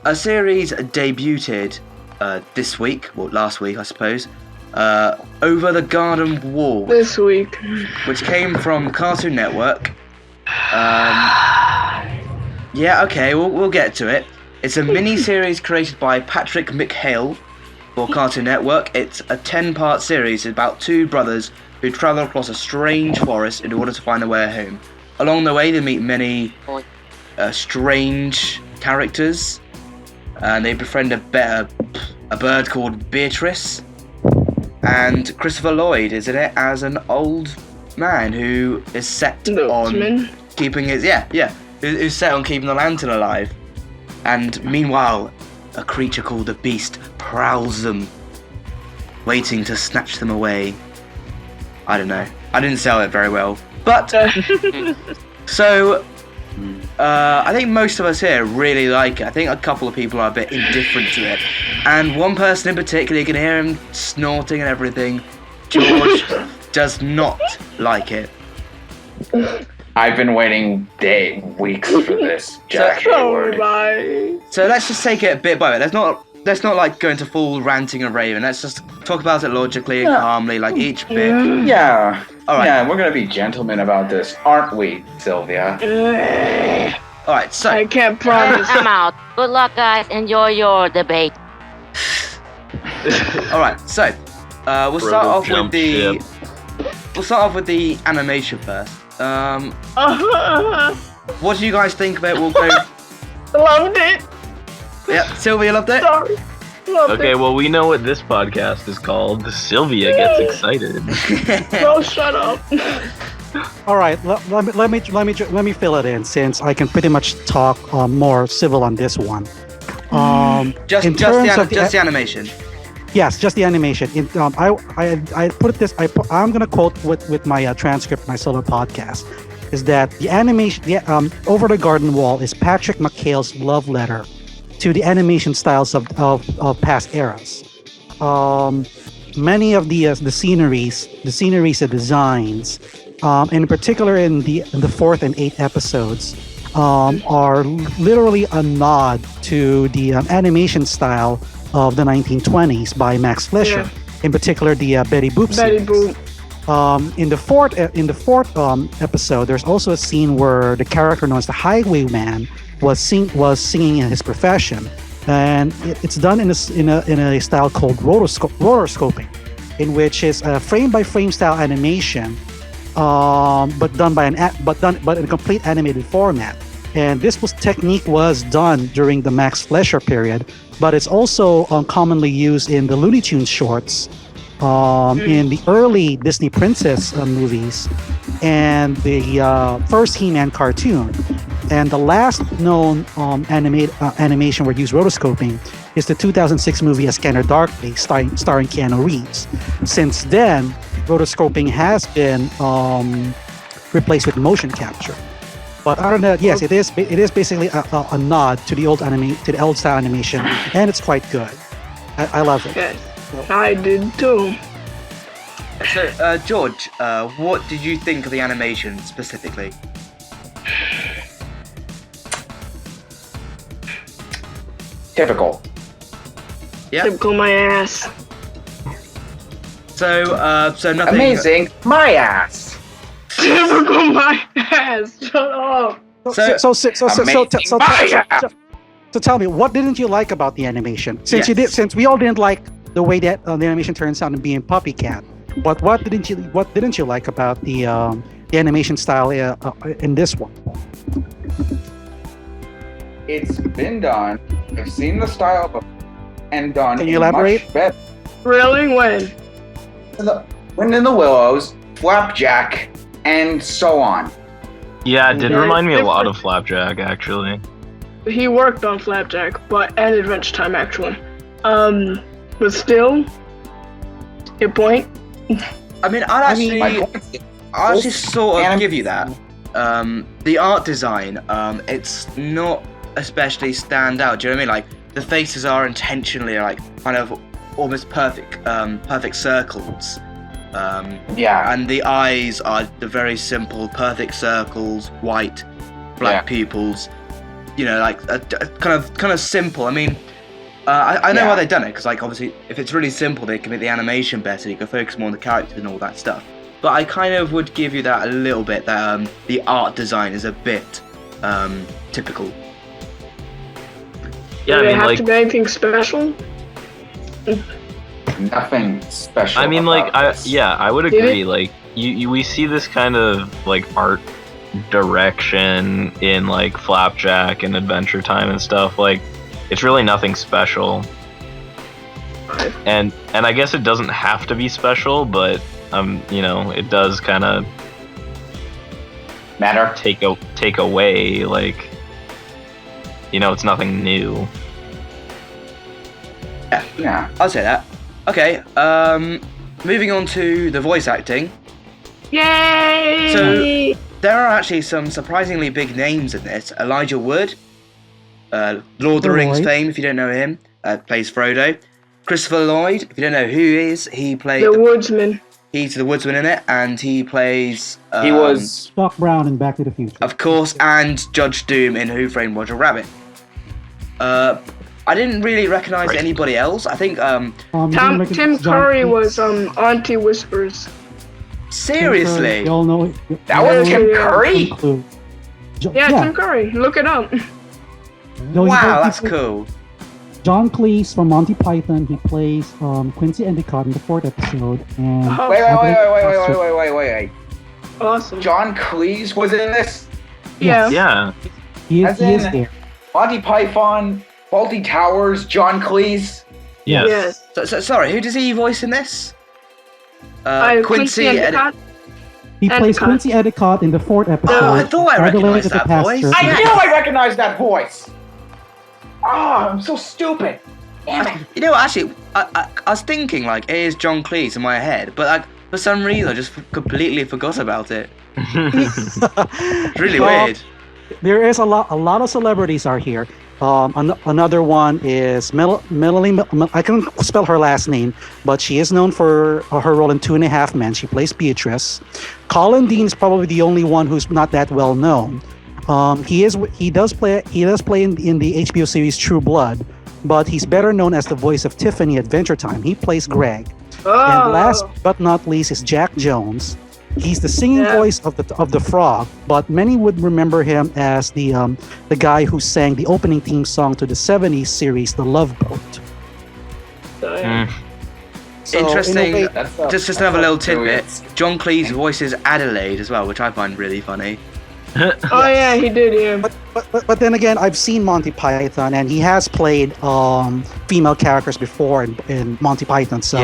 a series debuted this week, well, last week, I suppose, Over the Garden Wall. This week. Which came from Cartoon Network. Yeah, okay, we'll get to it. It's a mini-series created by Patrick McHale for Cartoon Network. It's a 10-part series about two brothers who travel across a strange forest in order to find a way home. Along the way, they meet many strange characters, and they befriend a bird called Beatrice, and Christopher Lloyd is in it as an old man who is set on keeping his who's set on keeping the lantern alive. And meanwhile, a creature called the Beast prowls them, waiting to snatch them away. I don't know. I didn't sell it very well, but so. I think most of us here really like it. I think a couple of people are a bit indifferent to it. And one person in particular, you can hear him snorting and everything. George does not like it. I've been waiting weeks for this, Jack Hayward. So let's just take it bit by bit. Let's not like go into full ranting and raving. Let's just talk about it logically and calmly, like each bit. Yeah. All right. Yeah, we're gonna be gentlemen about this, aren't we, Sylvia? All right. So I can't promise. I'm out. Good luck, guys. Enjoy your debate. all right. So we'll start off with the animation first. What do you guys think about it? We'll go. Loved it. Yeah, Sylvia loved it. Sorry. Okay, well, we know what this podcast is called. Sylvia gets excited. Bro, shut up. All right, let me fill it in, since I can pretty much talk more civil on this one. Just the animation. Yes, just the animation. I put it this. I'm gonna quote with my transcript, my solo podcast, is that the animation, Over the Garden Wall, is Patrick McHale's love letter to the animation styles of past eras. Many of the sceneries, the designs, and in particular in the 4th and 8th episodes, are literally a nod to the animation style of the 1920s by Max Fleischer. Yeah. In particular, the Betty Boop series. Betty Boop. In the fourth episode, there's also a scene where the character known as the Highwayman was singing in his profession, and it's done in a style called rotoscoping, in which is a frame by frame style animation, but done in a complete animated format. And this technique was done during the Max Fleischer period, but it's also commonly used in the Looney Tunes shorts, in the early Disney Princess movies, and the first He-Man cartoon. And the last known animation where used rotoscoping is the 2006 movie A Scanner Darkly, starring Keanu Reeves. Since then, rotoscoping has been replaced with motion capture. But other than that, yes, it is basically a nod to the old style animation, and it's quite good. I love it. Yes, I did too. So, George, what did you think of the animation specifically? Typical. Yeah. Typical my ass. So nothing. Amazing, my ass. Typical my ass. Shut up. So tell me, what didn't you like about the animation? Since we all didn't like the way that the animation turns out and being puppy cat, but what didn't you like about the animation style in this one? It's been done. I've seen the style before and done. Can you elaborate? Much better. Really? When? When in the Willows, Flapjack, and so on. Yeah, it did remind me a lot of Flapjack, actually. He worked on Flapjack, and Adventure Time, actually. But still, your point. I mean, I'll actually sort of give you that. The art design, it's not especially stand out. Do you know what I mean? Like, the faces are intentionally like kind of almost perfect circles. And the eyes are the very simple, perfect circles, white, black pupils. like kind of simple. I mean, I know why they've done it, because like obviously if it's really simple, they can make the animation better. You can focus more on the characters and all that stuff. But I kind of would give you that a little bit, that the art design is a bit typical. Yeah, Do I they mean, have like, to be anything special? Nothing special. I mean, like, about this. I would agree. Like, we see this kind of like art direction in like Flapjack and Adventure Time and stuff. Like, it's really nothing special. And I guess it doesn't have to be special, but it does kind of matter. Take away, like, it's nothing new. Yeah, I'll say that. Okay, moving on to the voice acting. Yay! So there are actually some surprisingly big names in this. Elijah Wood, Lord of the Rings fame, if you don't know him, plays Frodo. Christopher Lloyd, if you don't know who he is, he played the Woodsman. He's the Woodsman in it, and he plays. He was Doc Brown in Back to the Future. Of course, and Judge Doom in Who Framed Roger Rabbit. I didn't really recognize anybody else. I think Tim Curry was Auntie Whispers. Seriously? Y'all know that was Tim Curry? Tim Curry. Look it up. Wow, that's cool. John Cleese from Monty Python. He plays Quincy Endicott in the 4th episode. And Wait. Awesome. John Cleese was in this? Yeah. Yeah. He is there. Monty Python, Faulty Towers, John Cleese. Yes. So, sorry, who does he voice in this? Quincy Endicott. He plays Quincy Endicott in the 4th episode. I thought I recognized that voice. I knew I recognized that voice! Oh, I'm so stupid. Damn it. You know what, actually, I was thinking, like, it is John Cleese in my head, but like, for some reason I just completely forgot about it. It's really weird. There is a lot of celebrities are here. Another one is Melanie. I can't spell her last name, but she is known for her role in 2.5 Men. She plays Beatrice. Colin Dean is probably the only one who's not that well known. He does play in the HBO series True Blood, but he's better known as the voice of Tiffany Adventure Time. He plays Greg. And last but not least is Jack Jones. He's the singing voice of the frog, but many would remember him as the guy who sang the opening theme song to the 70s series The Love Boat. So, interesting. Just another little tidbit. John Cleese voices Adelaide as well, which I find really funny. Oh yeah, he did. Yeah. But then again, I've seen Monty Python, and he has played female characters before in Monty Python. So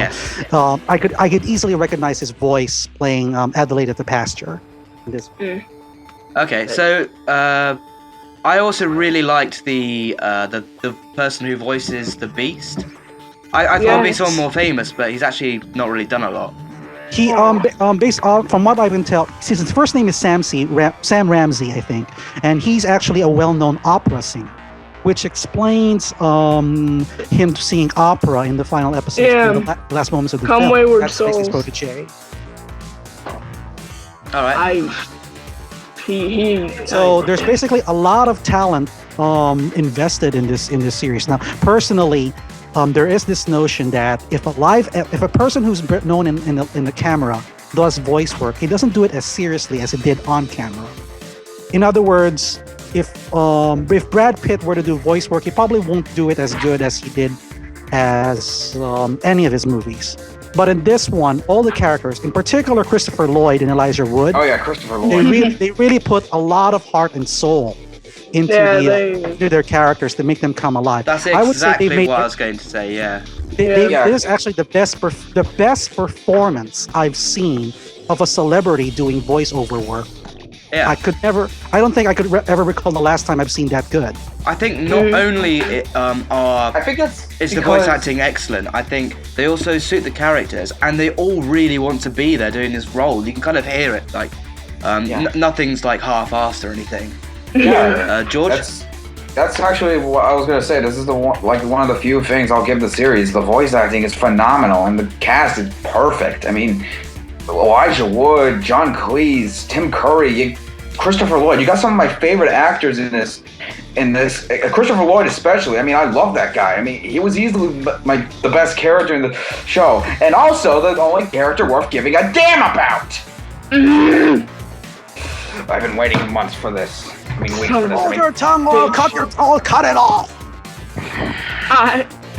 I could easily recognize his voice playing Adelaide at the pasture. Okay, so I also really liked the person who voices the Beast. I thought he'd be someone more famous, but he's actually not really done a lot. He based from what I can tell, since his first name is Sam Ramsey, I think, and he's actually a well-known opera singer, which explains him singing opera in the final episode, in the last moments of the film. Wayward That's Souls. his protege. All right. So there's basically a lot of talent invested in this series. Now, personally, there is this notion that if a person who's known in the camera does voice work, he doesn't do it as seriously as he did on camera. In other words, if Brad Pitt were to do voice work, he probably won't do it as good as he did as any of his movies. But in this one, all the characters, in particular Christopher Lloyd and Elijah Wood, Christopher Lloyd, they really put a lot of heart and soul into their characters to make them come alive. That's exactly what I was going to say. Yeah. This is actually the best performance I've seen of a celebrity doing voiceover work. Yeah. I don't think I could ever recall the last time I've seen that good. I think not only is the voice acting excellent, I think they also suit the characters, and they all really want to be there doing this role. You can kind of hear it, like nothing's like half-assed or anything. Yeah, George. That's actually what I was gonna say. This is one of the few things I'll give the series. The voice acting is phenomenal, and the cast is perfect. I mean, Elijah Wood, John Cleese, Tim Curry, Christopher Lloyd. You got some of my favorite actors in this, in this, Christopher Lloyd especially. I mean, I love that guy. I mean, he was easily the best character in the show, and also the only character worth giving a damn about. I've been waiting months for this. I mean, waiting for this. Hold your tongue or cut it off.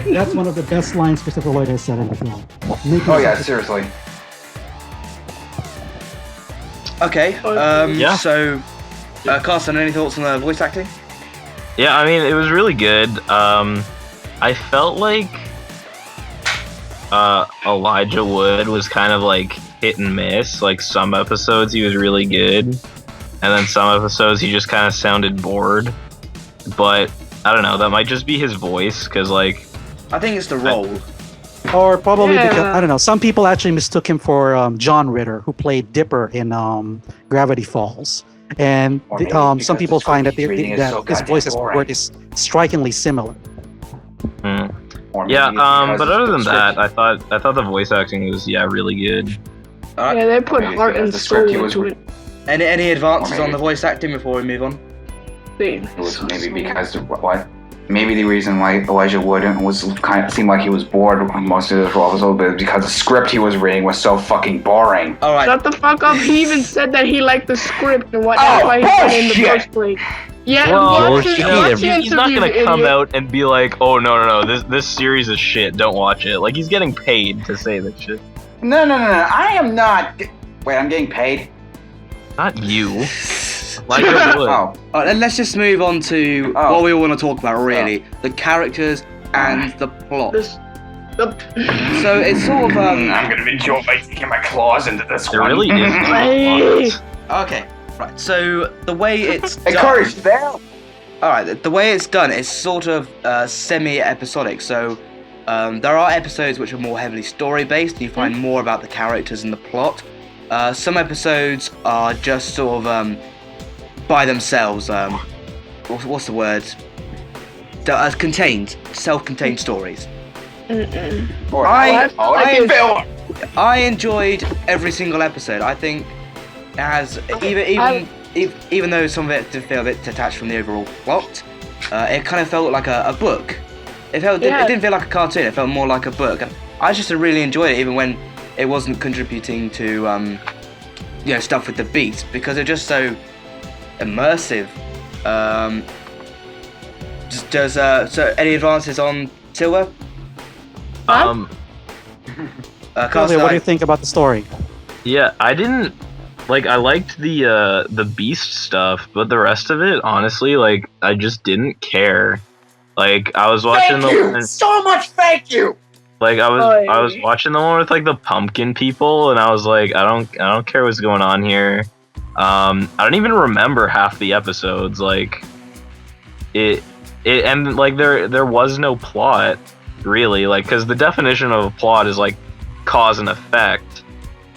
That's one of the best lines Christopher Lloyd has said in the film. Oh yeah, seriously. Okay. Yeah. So, Carson, any thoughts on the voice acting? Yeah, I mean, it was really good. I felt like Elijah Wood was kind of like hit and miss. Like some episodes he was really good, and then some episodes he just kind of sounded bored. But I don't know. That might just be his voice, because like I think it's the role. Or probably because, I don't know, some people actually mistook him for John Ritter, who played Dipper in Gravity Falls. And some people find that his voice is strikingly similar. Yeah, but other than that, I thought the voice acting was really good. Yeah, they put heart and soul into it. Any advances on the voice acting before we move on? It was maybe because what? Maybe the reason why Elijah Wood seemed like he was bored most of this episode, but because the script he was reading was so fucking boring. All right. Shut the fuck up. He even said that he liked the script and whatnot. Why he put it in the first place. Yeah, watch the he's not gonna interview, come idiot. out and be like, "Oh no, this series is shit. Don't watch it." Like he's getting paid to say that shit. No. I am not. Wait, I'm getting paid? Not you. Like it would. Oh. Alright, let's just move on to what we want to talk about, really. The characters and the plot. So it's sort of, I'm gonna enjoy by taking my claws into this There one. really is no Okay, right. So the way it's done... Encourage them! Alright, the way it's done is sort of semi-episodic. So there are episodes which are more heavily story-based. You find more about the characters and the plot. Some episodes are just sort of... by themselves, what's the word? Contained, self-contained stories. I enjoyed every single episode. I think it has, even though some of it did feel a bit detached from the overall plot, it kind of felt like a book. It didn't feel like a cartoon. It felt more like a book. And I just really enjoyed it, even when it wasn't contributing to stuff with the beats, because they're just so immersive. So any advances on Silver? Carly, what do you think about the story? Yeah, I didn't I liked the beast stuff, but the rest of it, honestly, I just didn't care. I was watching so much thank you. I was watching the one with the pumpkin people, and I was like, I don't care what's going on here. I don't even remember half the episodes. There was no plot, really. Because the definition of a plot is cause and effect,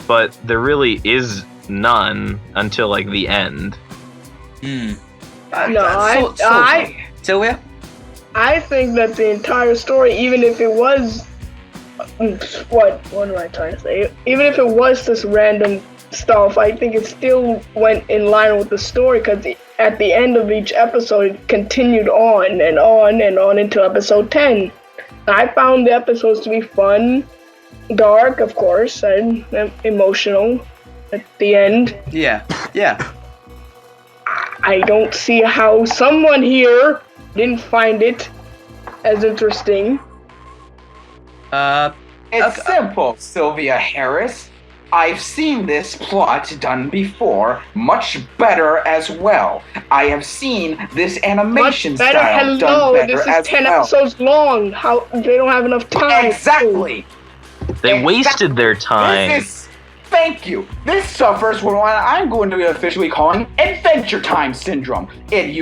but there really is none until the end. Sylvia? I think that the entire story, even if it was what am I trying to say? Even if it was this random stuff, I think it still went in line with the story, because at the end of each episode it continued on and on and on until episode 10. I found the episodes to be fun, dark, of course, and emotional at the end. Yeah. I don't see how someone here didn't find it as interesting. It's simple, Sylvia Harris. I've seen this plot done before, much better as well. I have seen this animation style done better as well. This is 10 episodes long. How they don't have enough time. Exactly. They wasted their time. Thank you. This suffers from what I'm going to be officially calling Adventure Time Syndrome. It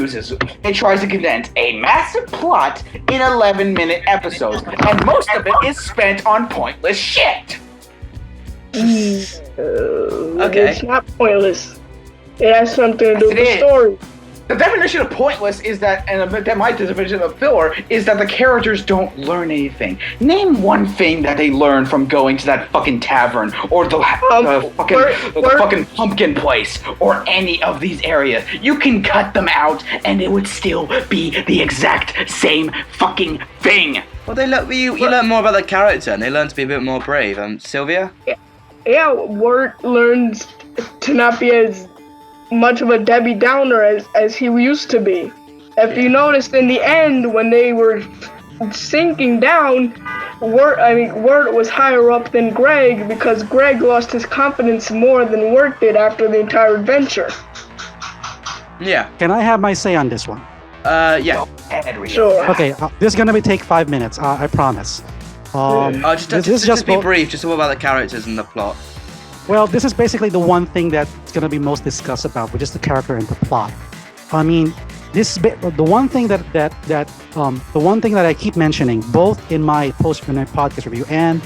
tries to condense a massive plot in 11-minute episodes, and most of it is spent on pointless shit. Okay. It's not pointless. It has something to do with the story. The definition of pointless is that, and my definition of filler is that the characters don't learn anything. Name one thing that they learn from going to that fucking tavern, or the fucking pumpkin place, or any of these areas. You can cut them out, and it would still be the exact same fucking thing. Well, you learn more about the character, and they learn to be a bit more brave. Sylvia? Yeah, Wirt learns to not be as much of a Debbie Downer as he used to be. If you noticed in the end, when they were sinking down, Wirt was higher up than Greg because Greg lost his confidence more than Wirt did after the entire adventure. Yeah. Can I have my say on this one? Yeah. Sure. Okay, this is gonna take 5 minutes. I promise. Just be brief. Just talk about the characters and the plot. Well, this is basically the one thing that's going to be most discussed about, which is the character and the plot. I mean, the one thing that I keep mentioning, both in my podcast review and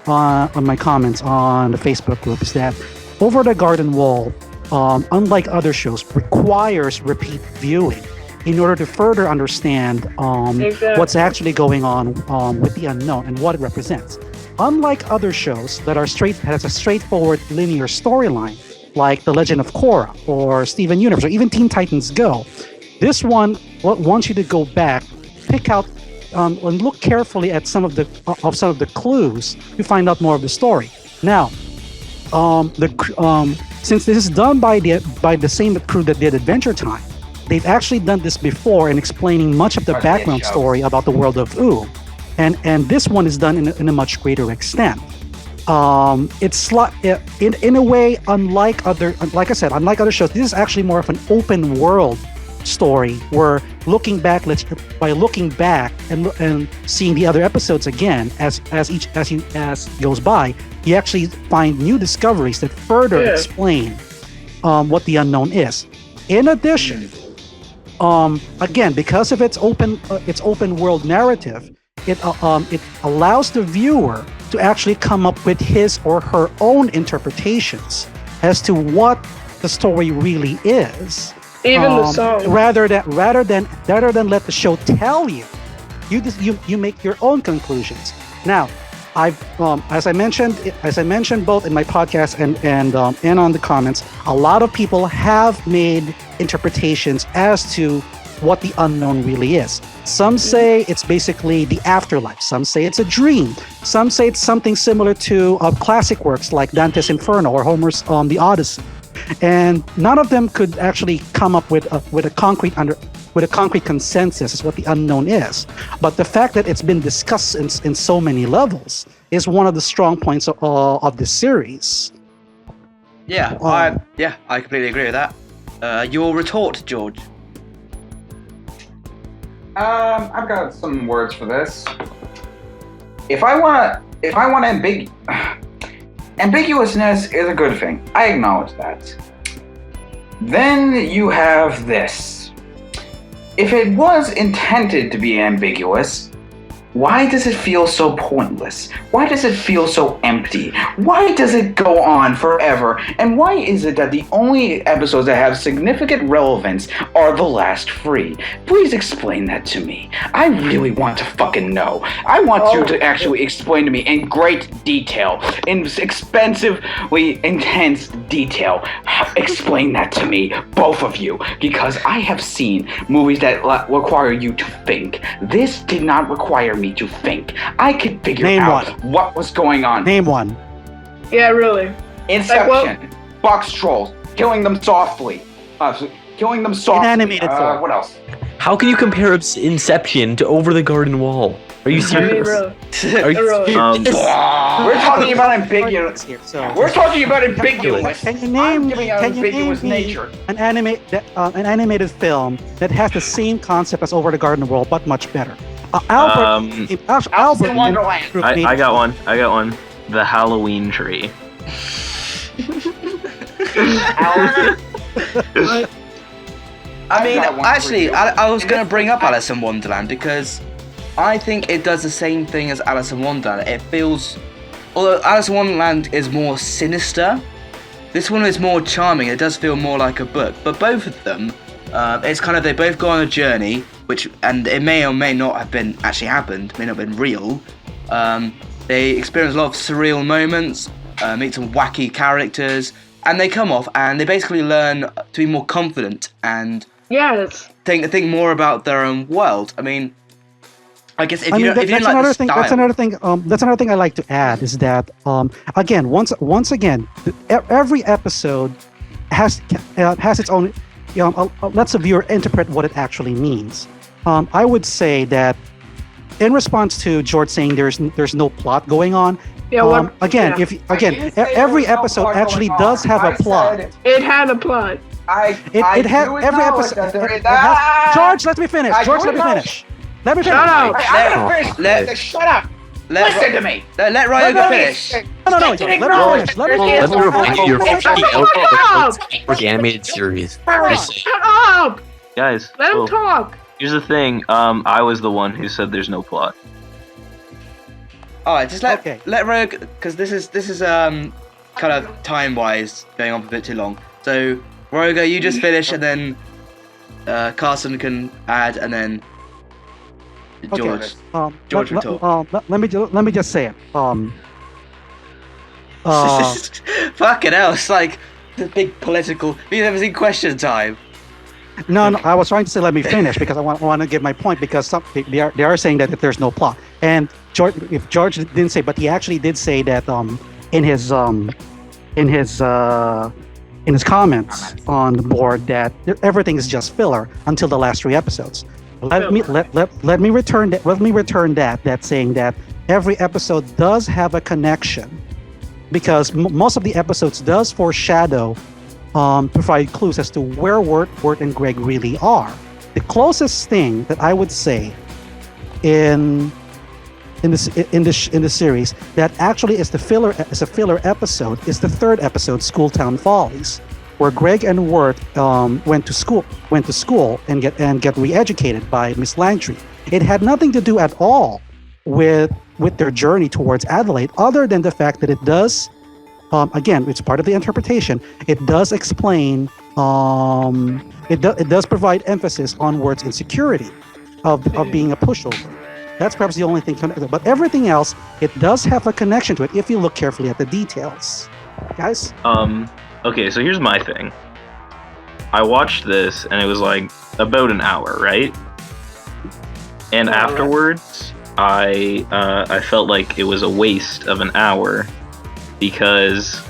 on my comments on the Facebook group, is that Over the Garden Wall, unlike other shows, requires repeat viewing in order to further understand what's actually going on with the unknown and what it represents. Unlike other shows that has a straightforward linear storyline, like The Legend of Korra or Steven Universe or even Teen Titans Go, this one wants you to go back, pick out, and look carefully at some of the clues to find out more of the story. Now, since this is done by the same crew that did Adventure Time, they've actually done this before in explaining much of the background story about the world of Ooh. And this one is done in a much greater extent. It's in a way, unlike other shows, this is actually more of an open world story where looking back and seeing the other episodes again as goes by, you actually find new discoveries that further explain what the unknown is. In addition, again, because of its open world narrative, it allows the viewer to actually come up with his or her own interpretations as to what the story really is. Even the song. Rather than let the show tell you, you make your own conclusions. Now, as I mentioned both in my podcast and on the comments, a lot of people have made interpretations as to what the unknown really is. Some say it's basically the afterlife. Some say it's a dream. Some say it's something similar to classic works like Dante's Inferno or Homer's The Odyssey. And none of them could actually come up with a concrete consensus as what the unknown is. But the fact that it's been discussed in so many levels is one of the strong points of this series. Yeah, I completely agree with that. Your retort, George. I've got some words for this. If I want ambiguousness is a good thing. I acknowledge that. Then you have this. If it was intended to be ambiguous, why does it feel so pointless? Why does it feel so empty? Why does it go on forever? And why is it that the only episodes that have significant relevance are the last 3? Please explain that to me. I really want to fucking know. I want you to actually explain to me in great detail, in expensively intense detail. Explain that to me, both of you, because I have seen movies that require you to think. This did not require me to think. I could figure out what was going on. Name one. Yeah, really. Inception. Box trolls. Killing them softly. In animated form. What else? How can you compare Inception to Over the Garden Wall? Are you serious? Really. Are you serious? We're talking about ambiguous. We're talking about ambiguous. Can you name nature. an animated film that has the same concept as Over the Garden Wall, but much better? Albert. Wonderland. I got one. The Halloween tree. I mean, actually, I was going to bring up Alice in Wonderland because I think it does the same thing as Alice in Wonderland. It feels, although Alice in Wonderland is more sinister, this one is more charming. It does feel more like a book, but both of them It's kind of they both go on a journey, and it may or may not have been actually happened, may not have been real. They experience a lot of surreal moments, meet some wacky characters, and they come off and they basically learn to be more confident and think more about their own world. I mean, I guess if you didn't like the style, that's another thing. That's another thing I like to add is that again, once again, every episode has its own. Lets a viewer interpret what it actually means. I would say that in response to George saying there's no plot going on. Every episode actually does have a plot. It had a plot. It had every episode. George, let me finish. Let me finish. Shut up. Shut up. Listen to me. Let Ryoga finish. No. Let me finish. Let me remind you, you're freaking out for the animated series. Shut up. Guys, Let him talk. Here's the thing. I was the one who said there's no plot. All right, just let Ryoga, because this is kind of time wise going on for a bit too long. So Ryoga, you just finish, and then Carson can add, and then George. George will talk. Let me just say it. Fucking hell! It's like the big political. We've never seen question time. No, I was trying to say let me finish because I want to give my point because they are saying that there's no plot. And George didn't say, but he actually did say that in his comments on the board that everything is just filler until the last 3 episodes. Let me return that saying that every episode does have a connection because most of the episodes does foreshadow, provide clues as to where Wirt and Greg really are. The closest thing that I would say in the series that actually is a filler episode is the 3rd episode, Schooltown Follies, where Greg and Wirt went to school and get re-educated by Miss Langtry. It had nothing to do at all with their journey towards Adelaide, other than the fact that it does, again, it's part of the interpretation. It does explain, it does provide emphasis on Wirt's insecurity of being a pushover. That's perhaps the only thing connected. But everything else, it does have a connection to it if you look carefully at the details. Guys? Okay, so here's my thing. I watched this, and it was like about an hour, right? And afterwards, I felt like it was a waste of an hour because,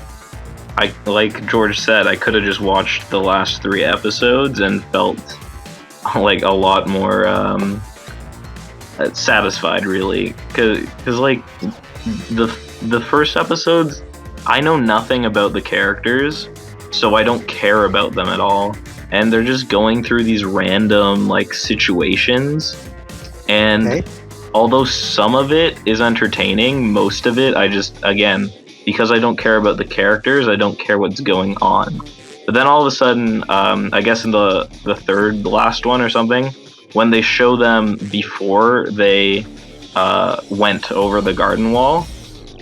like George said, I could have just watched the last 3 episodes and felt like a lot more satisfied, really, because like the first episodes, I know nothing about the characters, so I don't care about them at all, and they're just going through these random like situations, and although some of it is entertaining, most of it I just, again, because I don't care about the characters, I don't care what's going on. But then all of a sudden, I guess in the last one or something, when they show them before they went over the garden wall,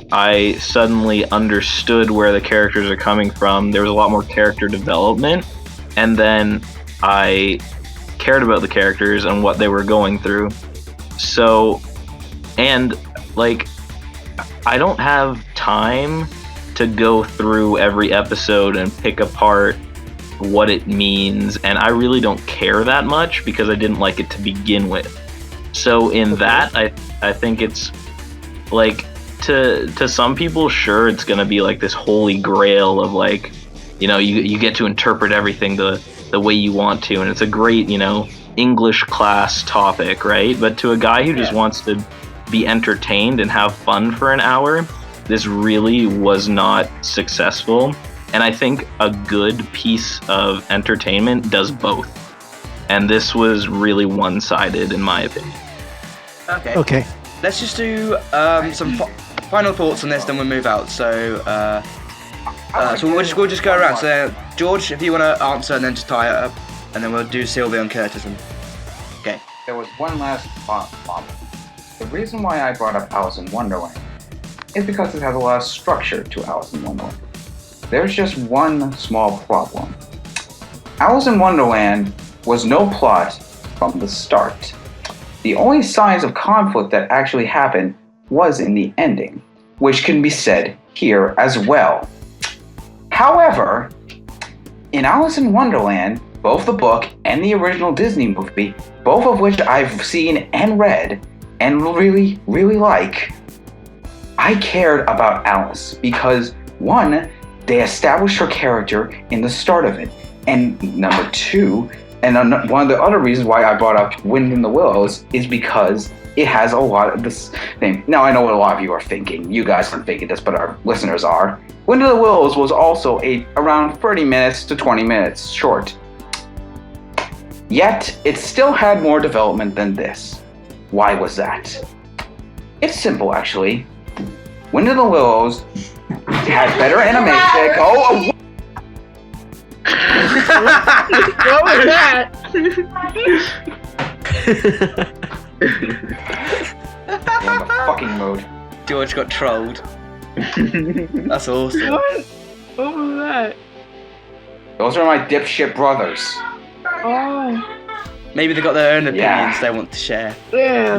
I suddenly understood where the characters are coming from. There was a lot more character development, and then I cared about the characters and what they were going through. So, and like, I don't have time to go through every episode and pick apart what it means, and I really don't care that much because I didn't like it to begin with. So in that, I think it's like, to some people, sure, it's gonna be like this holy grail of like, you know, you get to interpret everything the way you want to, and it's a great, you know, English class topic, right? But to a guy who just wants to be entertained and have fun for an hour, this really was not successful. And I think a good piece of entertainment does both. And this was really one-sided, in my opinion. Okay. Let's just do some final thoughts on this, then we'll move out. So, so we'll just go around. So, George, if you want to answer, and then just tie it up, and then we'll do Sylvia and Curtis. Okay. There was one last problem. The reason why I brought up Alice in Wonderland is because it has a lot of structure to Alice in Wonderland. There's just one small problem. Alice in Wonderland was no plot from the start. The only signs of conflict that actually happened was in the ending, which can be said here as well. However, in Alice in Wonderland, both the book and the original Disney movie, both of which I've seen and read and really, really like, I cared about Alice because, one, they established her character in the start of it, and number two, and one of the other reasons why I brought up Wind in the Willows is because it has a lot of this thing. Now, I know what a lot of you are thinking. You guys aren't thinking this, but our listeners are. Wind in the Willows was also around 30 minutes to 20 minutes short. Yet, it still had more development than this. Why was that? It's simple, actually. Wind in the Willows had better animation. What was that? I'm in a fucking mood. George got trolled. That's awesome. What was that? Those are my dipshit brothers. Oh. Maybe they got their own opinions Yeah. they want to share. Yeah.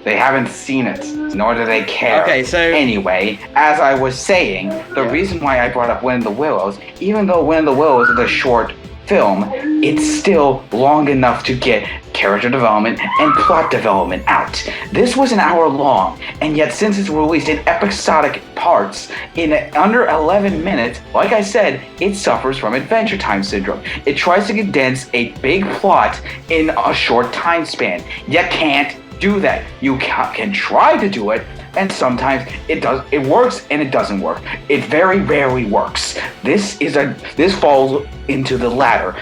They haven't seen it, nor do they care. Okay, so- Anyway, as I was saying, the reason why I brought up Wind in the Willows, even though Wind in the Willows is a short film, it's still long enough to get character development and plot development out. This was an hour long, and yet since it's released in episodic parts in under 11 minutes, like I said, it suffers from Adventure Time syndrome. It tries to condense a big plot in a short time span. You can't do that. You can try to do it, and sometimes it works and it doesn't work. It very rarely works. This falls into the latter.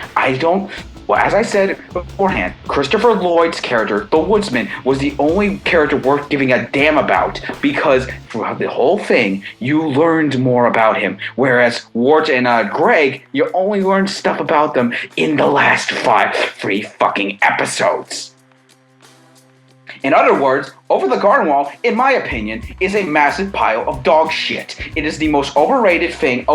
Well, as I said beforehand, Christopher Lloyd's character, the Woodsman, was the only character worth giving a damn about because throughout the whole thing, you learned more about him. Whereas Wart and Greg, you only learned stuff about them in the last 3 fucking episodes. In other words, Over the Garden Wall, in my opinion, is a massive pile of dog shit. It is the most overrated thing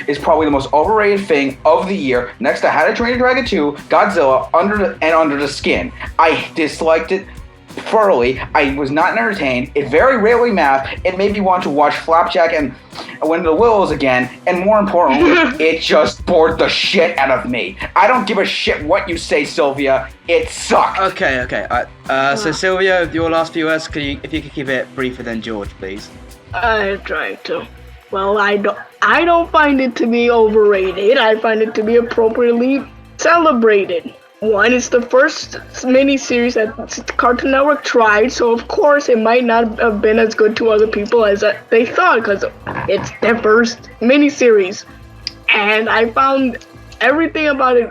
is probably the most overrated thing of the year, next to How to Train Your Dragon 2, Godzilla, Under the Skin. I disliked it thoroughly. I was not entertained. It very rarely math. It made me want to watch Flapjack and Wind in the Willows again, and more importantly, it just bored the shit out of me. I don't give a shit what you say, Sylvia. It sucked. Okay. So Sylvia, your last few words, if you could keep it briefer than George, please. I tried to. Well, I don't find it to be overrated. I find it to be appropriately celebrated. One, it's the first miniseries that Cartoon Network tried, so of course it might not have been as good to other people as they thought, because it's their first miniseries. And I found everything about it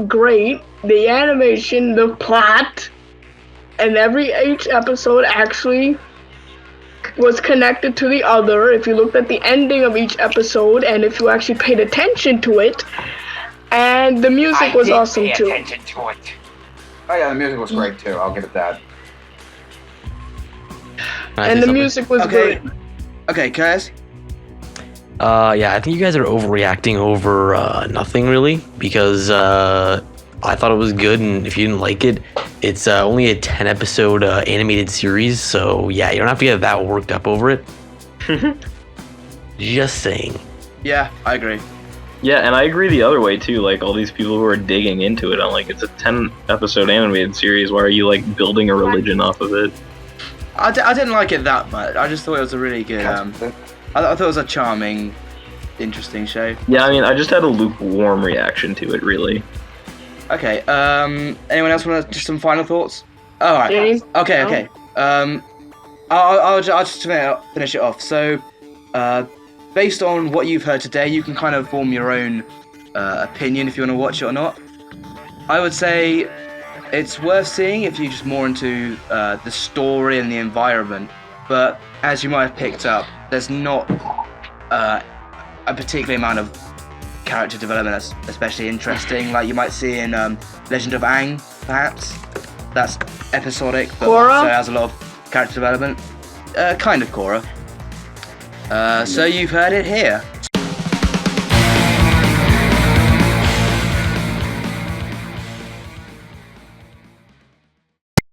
great. The animation, the plot, and each episode actually was connected to the other. If you looked at the ending of each episode, and if you actually paid attention to it, and the music was awesome too. Attention to it. Oh yeah, the music was great too. I'll give it that. And the music was great. Okay, Curtis? Yeah, I think you guys are overreacting over nothing really, because I thought it was good, and if you didn't like it, it's only a 10-episode animated series, so yeah, you don't have to get that worked up over it. Just saying. Yeah, I agree. Yeah, and I agree the other way too. Like all these people who are digging into it, I'm like, it's a 10-episode animated series. Why are you like building a religion off of it? I didn't like it that much. I just thought it was a really good. I thought it was a charming, interesting show. Yeah, I mean, I just had a lukewarm reaction to it, really. Okay. Anyone else want just some final thoughts? All right. James? Okay. I'll just finish it off. So, based on what you've heard today, you can kind of form your own opinion if you want to watch it or not. I would say it's worth seeing if you're just more into the story and the environment. But as you might have picked up, there's not a particular amount of character development that's especially interesting, like you might see in Legend of Aang, perhaps. That's episodic, but Korra? also has a lot of character development. Kind of Korra. So you've heard it here.